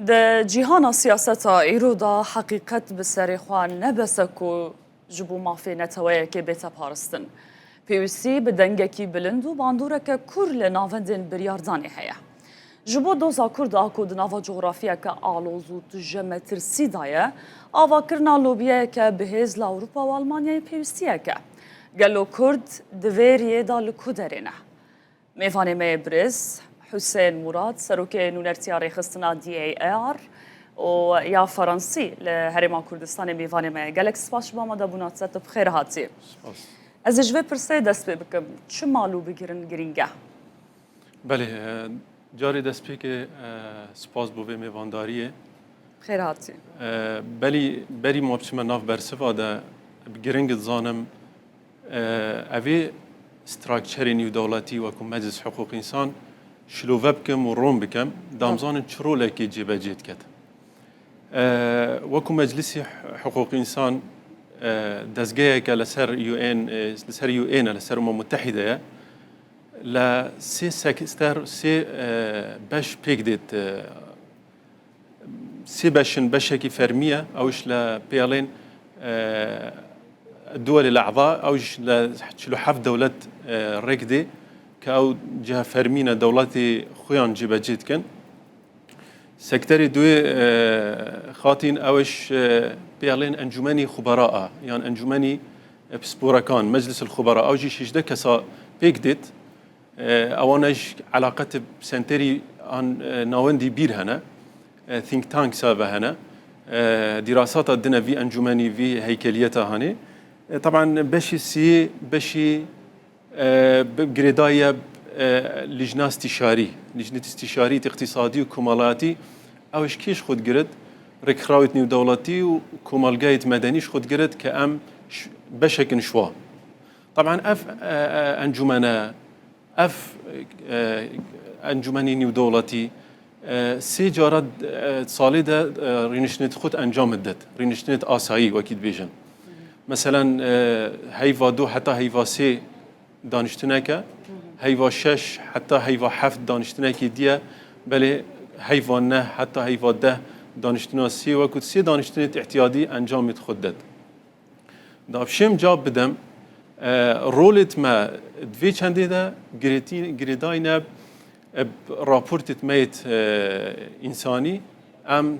د جیهانا سیاستا ایرودا حقیقت بسری خوان نبسکو جبو مافی نتوایه که بیتا پارستن. پیوسی به دنگکی بلند و باندوره که کور لناوندین بریاردانی هیا. جبو دوزا کرد آکو دناوا جغرافیا که آلوزو تجمع ترسی دایه آوا کرنا لوبیه که بهز لاوروپا و آلمانیای پیوستیه که گلو کرد دویریه دا لکودرینه. میوانی می برز حسین مراد سروکه نونرتیاری خستنا DAR و یا فرانسی لهرما کردستان میوانی می گلکس باش با ما دبونات ست بخیر هاتی. از جوی پرسه دست بکم چه مالو بگیرن گرینگه؟ بله جاری دست پی که سپاس بوده میوانداریه. خیر هاتی. بری مابچم ناف برسوا ده گرینگ زانم اوی استراکچری نیو دولتی و کم مجلس حقوق انسان شلوه بکم و روم بکم دامزان چرول که جیبه جید کد و کم مجلس حقوق انسان دزگه که لسر یو این لسر متحده لسه سکستر سه باش پیک دید سه باشکی فرمیه اوش لبیالین الدول الأعضاء أوج لشلو حف دولة ركدي كأو جهة فرمينة دولتي خويان جيبا جيت كن سكتري دوي خاطين أوش بيالين أنجماني خبراء يعني أنجماني بسبوركان مجلس الخبراء أوجي شجدة كسا بيكدت أوانج علاقة بسنتري عن ناوندي بير هنا think tank سابا هنا دراسات الدنا في أنجماني في هيكليتها هني طبعا بشي بجريداية لجنة استشاري اقتصادي وكمالاتي اوش كيش خود جرد ركراوت نيو دولتي وكمالجايت مدنيش خود جرد كأم بشكل شوا طبعا انجمني نيو دولتي سي جارد صالي ده رينشنت خود انجام الدت رينشنت آسایی وكيد بيجن مثلا هيفا دو حتى هيفا سي دانشتناكا هيفا شش حتى هيفا حفت دانشتناكي ديا بل هيفا نه حتى هيفا ده دانشتنا سي وكت سي دانشتنات احتيادي انجام يتخدد دابشم جاب بدم رولت ما دوی چنده ده گریدای نب راپورتت ميت انساني ام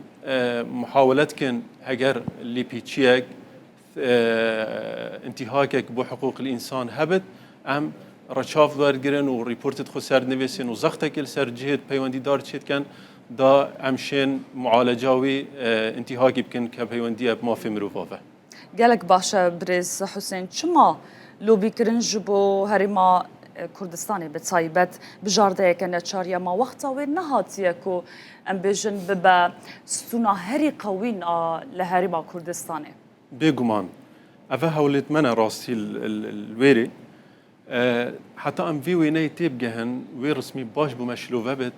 محاولت کن اگر لیپیچیک انتهاكك بحقوق الإنسان هبت أم رشاف دار جرن وريبورتت خسر نويسين وزختك السر جهد بيواندي دار تشيت كان دا أمشين معالجاوي انتهاكي بكن كبيواندي ما في مروفافه. جالك باشا برز حسين شما لو بيكرن جبو هرما كردستاني بتصايبت بجارده كانت شاريا ما وقتا وين نهاتيكو ام بيجن ببا ستونا هري قوين لهرما كردستاني. بيجمان أفا هولت منا راسي الويري حتى أم في ويني تبجهن ويرسمي باش بمشلوفة بت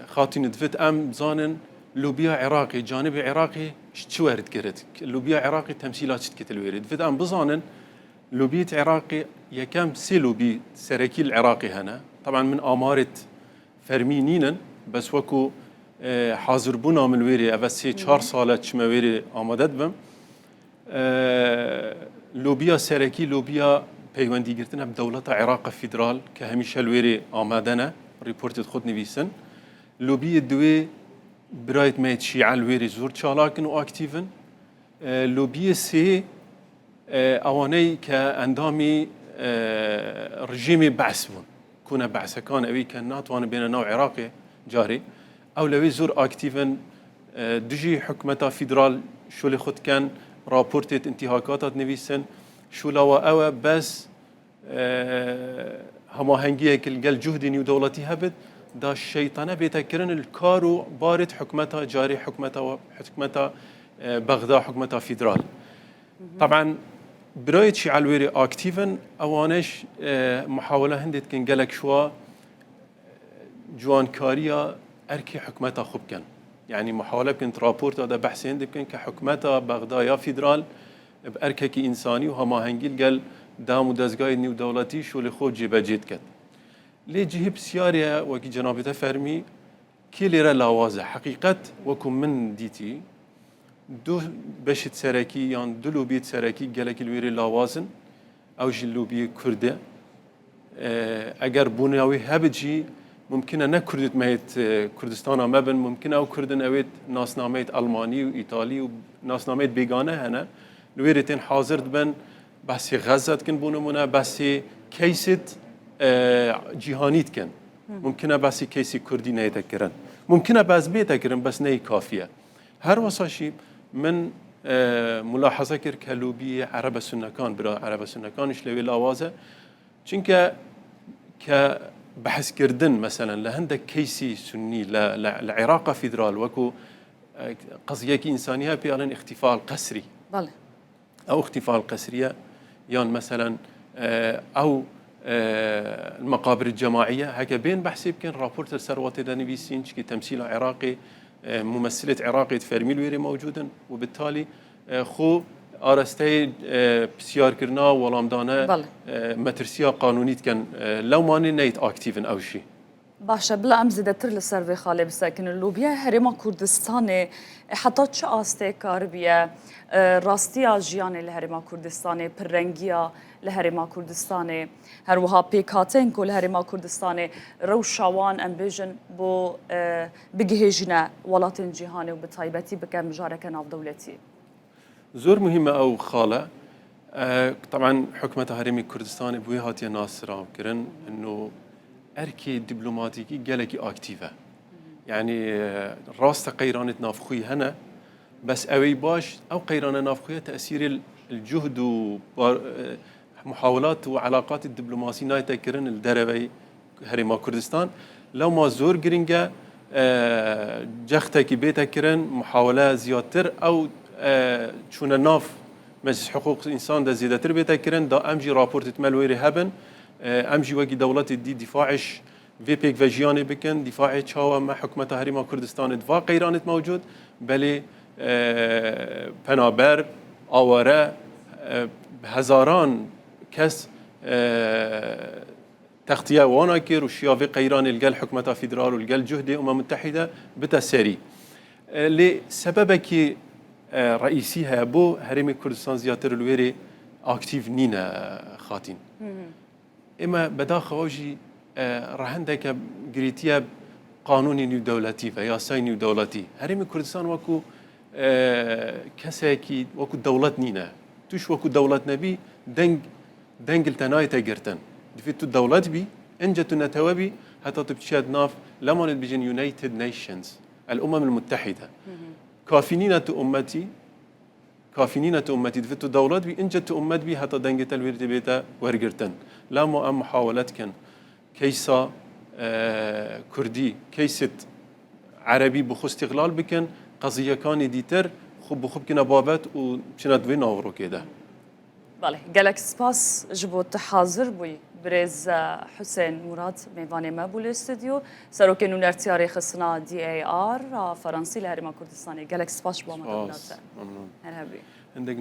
خاطين دفت أم زانن لوبيا عراقي جانب عراقي شو ورد كرت لوبيا عراقي تمثيلات شتكت الويري دفت أم بزانن لوبية عراقي يكام سي لوبي سركي العراقي هنا طبعا من آمارة فرمينينا بس وكو حاضر بونا من الويري أفا سي 4 سالة شما ويري آمادت بم لوبيا سركي لوبيا پیوندی گرتن اب دولت عراق فدرال که همیشه الویری آمدنه ریپورت خود نویسن لوبی دوی برایت میت شیعه الویری زور چالاکن و اکتیون لوبی سی اوانی که اندامی رژیم بعث بون کنه بعث کان اوی که ناتوان بین نوع عراقی جاری اولوی زور اکتیون دجی حکمتا فدرال شول خود کن راپورتت انتهاکاتات نویسن شولا و بس هماهنگیه که الجل جهدی نیو دولتی هبد دا الشيطانه بيتكرن الكارو بارد حكمتها جاري حكمتها بغداد حكمتها فيدرال طبعا برايت شي على الويري اكتيفن اوانش محاوله هندت كن قالك شوا جوان كاريا اركي حكمتها خوب كان يعني محاوله كنت رابورت هذا بحث هندت كن كحكمتها بغداد يا فيدرال بأركك إنساني وهما هنجيل قال دام ودزجاي نيو دولتي شو اللي خود جيبه جيت كت ليه جهب سيارة وكي جنابته فرمي كي ليرا لاوازه حقيقة وكم من ديتي دو بشت سراكي يعني دو لوبيت سراكي جالك الويري لاوازن او جي لوبي كرده اگر بوناوي هبجي ممكن أن كردت مايت كردستان ما بن ممكن أو كردن أويت ناس ناميت ألماني وإيطالي وناس ناميت بيجانة هنا لويرتين حاضر بن بس غزة كن بونمونا بس كيست جهانيت كن ممكن بس كيس كردي نيتكرن ممكن بس بيتكرن بس ني كافية هر وصاشي من ملاحظة كر كلوبي عرب السنة كان برا عرب السنة كان إشلوي لوازة چونك بحث كردن مثلا لهندك كيسي سني لعراق فيدرال وكو قضية إنسانية بيعلن اختفاء قسري بله أو اختفاء قسرية يعني مثلا أو المقابر الجماعية هكا بين بحث يمكن رابورت الثروات دانيبيسين كي تمثيل عراقي ممثلة عراقي فرميل ويري موجودا وبالتالي خو آرسته بسیار کرنا ولامدانه مترسیا قانونیت کن لو مانی نیت اکتیون اوشی باشه بلا ام زیادتر لسروی خاله بسکن لوبیا هرما کردستان حتی چه آسته کار بیه راستی آجیان لهرما کردستان پرنگیا لهرما کردستان هر وها پیکاتن کل هرما کردستان روشوان ام بیجن بو بجهجنا ولاتن جهانی و بتایبتی بکم جارک ناف دولتی زور مهمة أو خالة طبعا حكمة هرمي كردستان بويهاتي ناصرة كرن إنه أركي دبلوماتيكي جالكي أكتيفة يعني راست قيرانة نافخوي هنا بس أوي باش أو قيرانة نافخوية تأثير الجهد ومحاولات وعلاقات الدبلوماسية نايتا كرن الدربي هرمي كردستان لو ما زور جرينجا جختك بيتا كرن محاولة زيادتر أو چون ناف مجلس حقوق الإنسان ده زيادة تربية كرن ده أمجي رابورت تملويري هبن أمجي وقي دولة دي دفاعش في بيك فيجياني بكن دفاعي تشاوى مع حكومة هريما كردستان دفاع قيرانت موجود بلي بنابر آواره هزاران كس تغطية وانا كير وشيافي قيران الجل حكومة فيدرال والجل جهدي متحدة بتسري لسببك رئيسيها بو هرمي كردستان زياتر الويري اكتيف نينا خاتين اما بدا خواجي رهندك جريتيا قانوني نيو دولتي وياساي نيو دولتي هرمي كردستان وكو كساكي وكو دولة نينا توش وكو دولة نبي دنگ التناي تاجرتن دفيتو الدولات بي انجتو نتوابي حتى تبتشاد ناف لما بيجن يونايتد نيشنز الامم المتحده كافينينة أمتي دفتو دولات بي إنجت أمت بي حتى دنجت الورد بيتا ورقرتن لا مو محاولات كان كيسا كردي كيست عربي بخو استغلال بكن قضية كان ديتر خب كنا بابات وشنا دوين أورو كده بله جالك سباس جبوت حاضر بوي برز حسين مراد ميواني ما بول استوديو سروك انو نرتياري خصنا DAR فرنسي لهرما كردستاني جالك سباس بوما ممنون هرهبي عندك